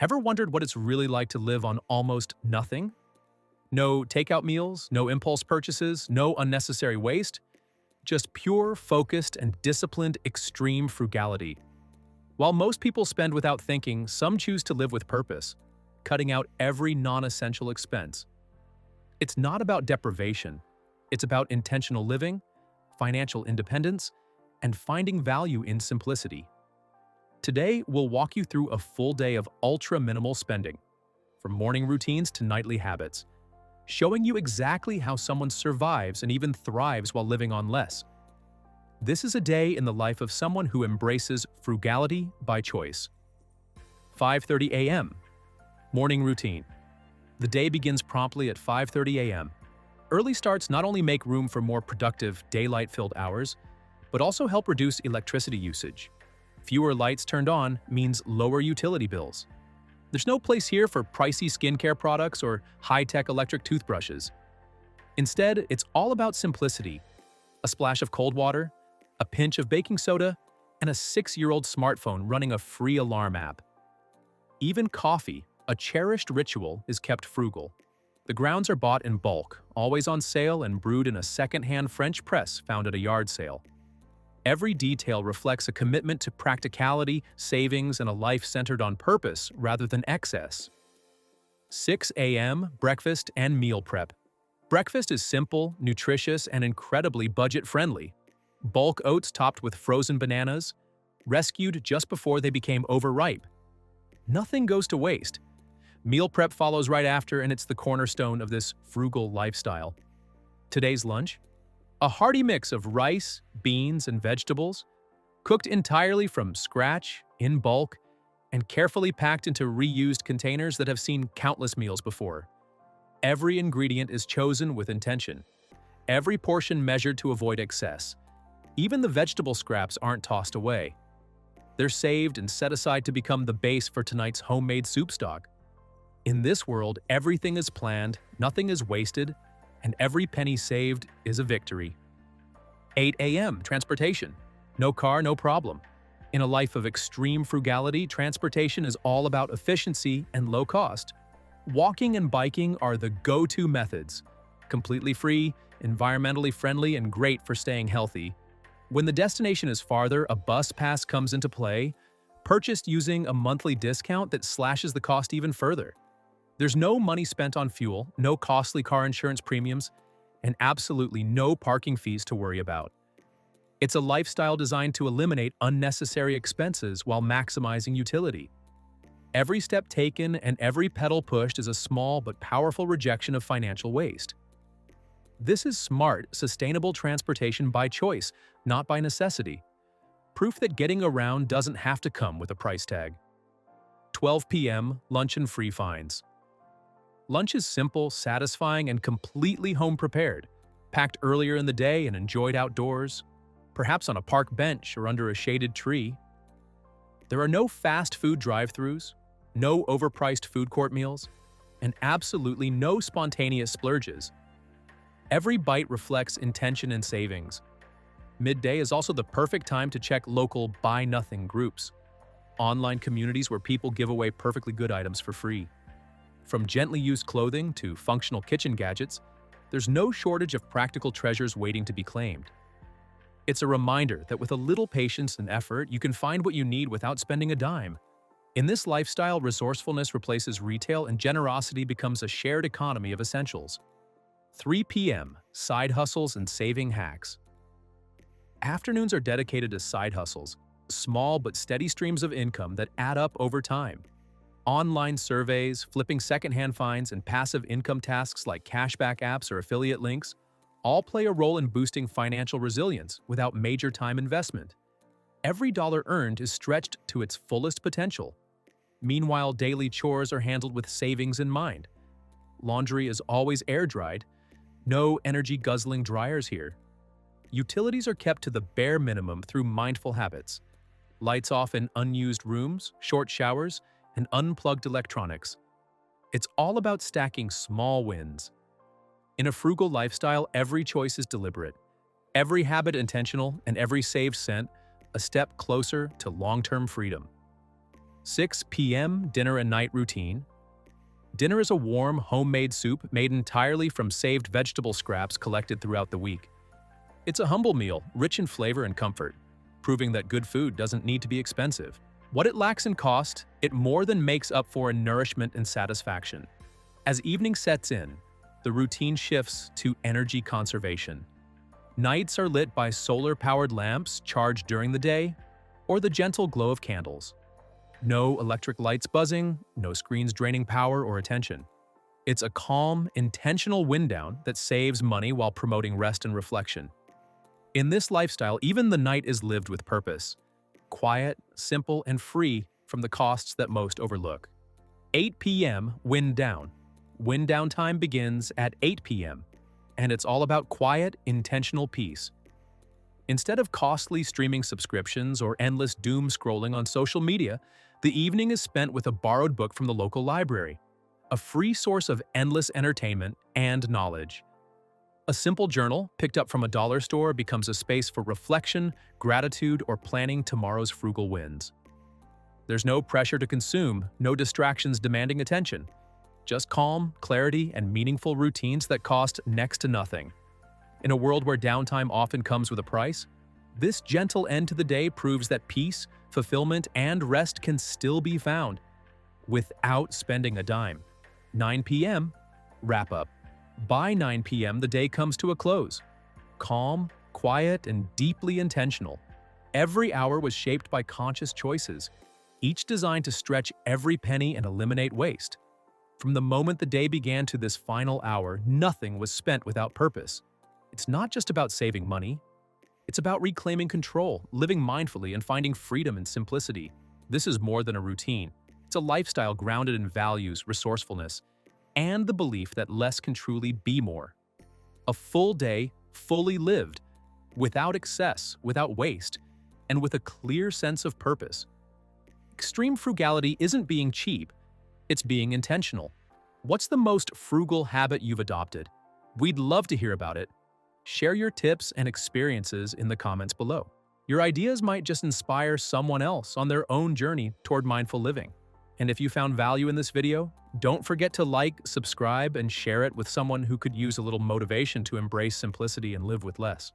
Ever wondered what it's really like to live on almost nothing? No takeout meals, no impulse purchases, no unnecessary waste, just pure, focused, and disciplined extreme frugality. While most people spend without thinking, some choose to live with purpose, cutting out every non-essential expense. It's not about deprivation. It's about intentional living, financial independence, and finding value in simplicity. Today, we'll walk you through a full day of ultra-minimal spending, from morning routines to nightly habits, showing you exactly how someone survives and even thrives while living on less. This is a day in the life of someone who embraces frugality by choice. 5:30 a.m. Morning routine. The day begins promptly at 5:30 a.m. Early starts not only make room for more productive, daylight-filled hours, but also help reduce electricity usage. Fewer lights turned on means lower utility bills. There's no place here for pricey skincare products or high-tech electric toothbrushes. Instead, it's all about simplicity. A splash of cold water, a pinch of baking soda, and a 6-year-old smartphone running a free alarm app. Even coffee, a cherished ritual, is kept frugal. The grounds are bought in bulk, always on sale and brewed in a second-hand French press found at a yard sale. Every detail reflects a commitment to practicality, savings, and a life centered on purpose rather than excess. 6 a.m. Breakfast and meal prep. Breakfast is simple, nutritious, and incredibly budget-friendly. Bulk oats topped with frozen bananas, rescued just before they became overripe. Nothing goes to waste. Meal prep follows right after, and it's the cornerstone of this frugal lifestyle. Today's lunch? A hearty mix of rice, beans, and vegetables, cooked entirely from scratch, in bulk, and carefully packed into reused containers that have seen countless meals before. Every ingredient is chosen with intention. Every portion measured to avoid excess. Even the vegetable scraps aren't tossed away. They're saved and set aside to become the base for tonight's homemade soup stock. In this world, everything is planned, nothing is wasted, and every penny saved is a victory. 8 a.m. Transportation. No car, no problem. In a life of extreme frugality, transportation is all about efficiency and low cost. Walking and biking are the go-to methods. Completely free, environmentally friendly, and great for staying healthy. When the destination is farther, a bus pass comes into play, purchased using a monthly discount that slashes the cost even further. There's no money spent on fuel, no costly car insurance premiums, and absolutely no parking fees to worry about. It's a lifestyle designed to eliminate unnecessary expenses while maximizing utility. Every step taken and every pedal pushed is a small but powerful rejection of financial waste. This is smart, sustainable transportation by choice, not by necessity. Proof that getting around doesn't have to come with a price tag. 12 p.m. Lunch and free finds. Lunch is simple, satisfying, and completely home-prepared, packed earlier in the day and enjoyed outdoors, perhaps on a park bench or under a shaded tree. There are no fast food drive-thrus, no overpriced food court meals, and absolutely no spontaneous splurges. Every bite reflects intention and savings. Midday is also the perfect time to check local buy-nothing groups, online communities where people give away perfectly good items for free. From gently used clothing to functional kitchen gadgets, there's no shortage of practical treasures waiting to be claimed. It's a reminder that with a little patience and effort, you can find what you need without spending a dime. In this lifestyle, resourcefulness replaces retail and generosity becomes a shared economy of essentials. 3 p.m. Side hustles and saving hacks. Afternoons are dedicated to side hustles, small but steady streams of income that add up over time. Online surveys, flipping secondhand finds, and passive income tasks like cashback apps or affiliate links all play a role in boosting financial resilience without major time investment. Every dollar earned is stretched to its fullest potential. Meanwhile, daily chores are handled with savings in mind. Laundry is always air-dried. No energy-guzzling dryers here. Utilities are kept to the bare minimum through mindful habits. Lights off in unused rooms, short showers, and unplugged electronics. It's all about stacking small wins. In a frugal lifestyle, every choice is deliberate, every habit intentional, and every saved cent a step closer to long-term freedom. 6 p.m. dinner and night routine. Dinner is a warm, homemade soup made entirely from saved vegetable scraps collected throughout the week. It's a humble meal, rich in flavor and comfort, proving that good food doesn't need to be expensive. What it lacks in cost, it more than makes up for in nourishment and satisfaction. As evening sets in, the routine shifts to energy conservation. Nights are lit by solar-powered lamps charged during the day, or the gentle glow of candles. No electric lights buzzing, no screens draining power or attention. It's a calm, intentional wind down that saves money while promoting rest and reflection. In this lifestyle, even the night is lived with purpose. Quiet, simple, and free from the costs that most overlook. 8 p.m. wind down. Wind down time begins at 8 p.m., and it's all about quiet, intentional peace. Instead of costly streaming subscriptions or endless doom scrolling on social media, the evening is spent with a borrowed book from the local library, a free source of endless entertainment and knowledge. A simple journal picked up from a dollar store becomes a space for reflection, gratitude, or planning tomorrow's frugal wins. There's no pressure to consume, no distractions demanding attention. Just calm, clarity, and meaningful routines that cost next to nothing. In a world where downtime often comes with a price, this gentle end to the day proves that peace, fulfillment, and rest can still be found without spending a dime. 9 p.m. wrap up. By 9 p.m., the day comes to a close. Calm, quiet, and deeply intentional. Every hour was shaped by conscious choices, each designed to stretch every penny and eliminate waste. From the moment the day began to this final hour, nothing was spent without purpose. It's not just about saving money. It's about reclaiming control, living mindfully, and finding freedom in simplicity. This is more than a routine. It's a lifestyle grounded in values, resourcefulness, and the belief that less can truly be more. A full day, fully lived, without excess, without waste, and with a clear sense of purpose. Extreme frugality isn't being cheap, it's being intentional. What's the most frugal habit you've adopted? We'd love to hear about it. Share your tips and experiences in the comments below. Your ideas might just inspire someone else on their own journey toward mindful living. And if you found value in this video, don't forget to like, subscribe, and share it with someone who could use a little motivation to embrace simplicity and live with less.